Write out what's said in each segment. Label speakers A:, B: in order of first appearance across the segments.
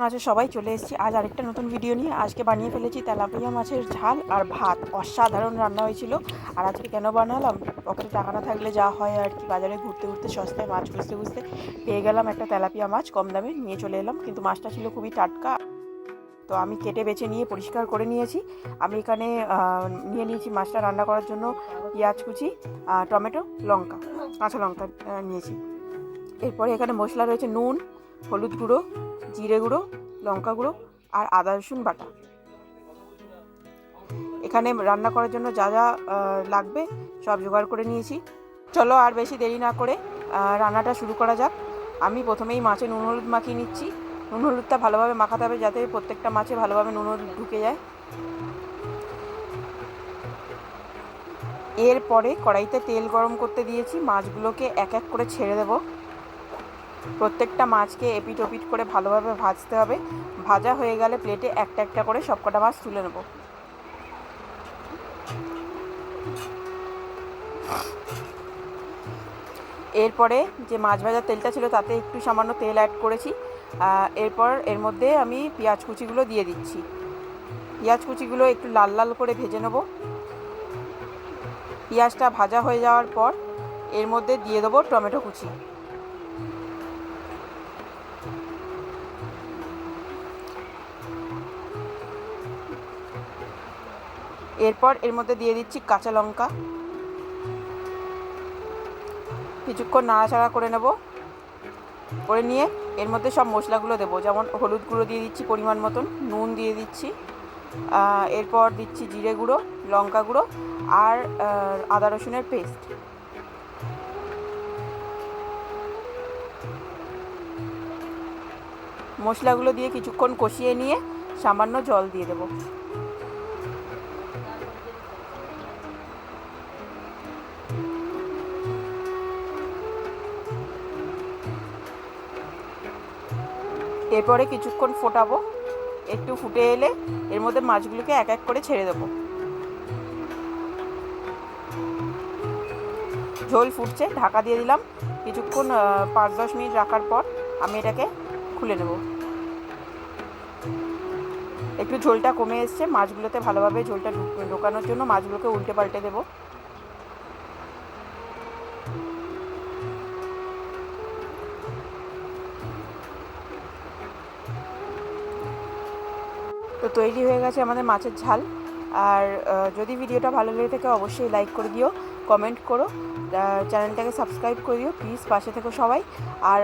A: আজ সবাই চলে এসেছি আজ আরেকটা নতুন ভিডিও নিয়ে। আজকে বানিয়ে ফেলেছি তেলাপিয়া মাছের ঝাল আর ভাত। অসাধারণ রান্না হয়েছিল। আর আজকে কেন বানালাম, পকেটে টাকা না থাকলে যা হয় আর কি, বাজারে ঘুরতে ঘুরতে সস্তায় মাছ খুঁজতে খুঁজতে পেয়ে গেলাম একটা তেলাপিয়া মাছ, কম দামে নিয়ে চলে এলাম। কিন্তু মাছটা ছিল খুবই টাটকা। তো আমি কেটে বেছে নিয়ে পরিষ্কার করে নিয়েছি। আমি এখানে নিয়ে নিয়েছি মাছটা রান্না করার জন্য পেঁয়াজ কুচি, টমেটো, লঙ্কা, কাঁচা লঙ্কা নিয়েছি। এরপরে এখানে মশলা রয়েছে নুন, হলুদ গুঁড়ো, জিরে গুঁড়ো, লঙ্কা গুঁড়ো আর আদা রসুন বাটা। এখানে রান্না করার জন্য যা যা লাগবে সব জোগাড় করে নিয়েছি। চলো আর বেশি দেরি না করে রান্নাটা শুরু করা যাক। আমি প্রথমেই মাছে নুন হলুদ মাখিয়ে নিচ্ছি। নুন হলুদটা ভালোভাবে মাখাতে হবে যাতে প্রত্যেকটা মাছে ভালোভাবে নুন হলুদ ঢুকে যায়। এরপরে কড়াইতে তেল গরম করতে দিয়েছি, মাছগুলোকে এক এক করে ছেড়ে দেবো। প্রত্যেকটা মাছকে এপিট ওপিট করে ভালোভাবে ভাজতে হবে। ভাজা হয়ে গেলে প্লেটে একটা একটা করে সবকটা মাছ তুলে নেব। এরপরে যে মাছ ভাজার তেলটা ছিল তাতে একটু সামান্য তেল অ্যাড করেছি। এরপর এর মধ্যে আমি পেঁয়াজ কুচিগুলো দিয়ে দিচ্ছি। পেঁয়াজ কুচিগুলো একটু লাল লাল করে ভেজে নেব। পেঁয়াজটা ভাজা হয়ে যাওয়ার পর এর মধ্যে দিয়ে দেবো টমেটো কুচি। এরপর এর মধ্যে দিয়ে দিচ্ছি কাঁচা লঙ্কা। কিছুক্ষণ নাড়াচাড়া করে নেব। করে নিয়ে এর মধ্যে সব মশলাগুলো দেবো, যেমন হলুদ গুঁড়ো দিয়ে দিচ্ছি পরিমাণ মতন, নুন দিয়ে দিচ্ছি, এরপর দিচ্ছি জিরে গুঁড়ো, লঙ্কা গুঁড়ো আর আদা রসুনের পেস্ট। মশলাগুলো দিয়ে কিছুক্ষণ কষিয়ে নিয়ে সামান্য জল দিয়ে দেবো। এরপরে কিছুক্ষণ ফোটাবো। একটু ফুটে এলে এর মধ্যে মাছগুলোকে এক এক করে ছেড়ে দেবো। ঝোল ফুটছে, ঢাকা দিয়ে দিলাম। কিছুক্ষণ 5-10 মিনিট রাখার পর আমি এটাকে খুলে নেব। একটু ঝোলটা কমে এসছে, মাছগুলোতে ভালোভাবে ঝোলটা ঢোকানোর জন্য মাছগুলোকে উল্টে পাল্টে দেবো। তো তৈরি হয়ে গেছে আমাদের মাছের ঝাল। আর যদি ভিডিওটা ভালো লেগে থাকে অবশ্যই লাইক করে দিও, কমেন্ট করো, চ্যানেলটাকে সাবস্ক্রাইব করে দিও প্লিজ, পাশে থেকো সবাই। আর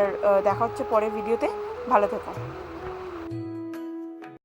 A: দেখা হচ্ছে পরের ভিডিওতে। ভালো থেকো।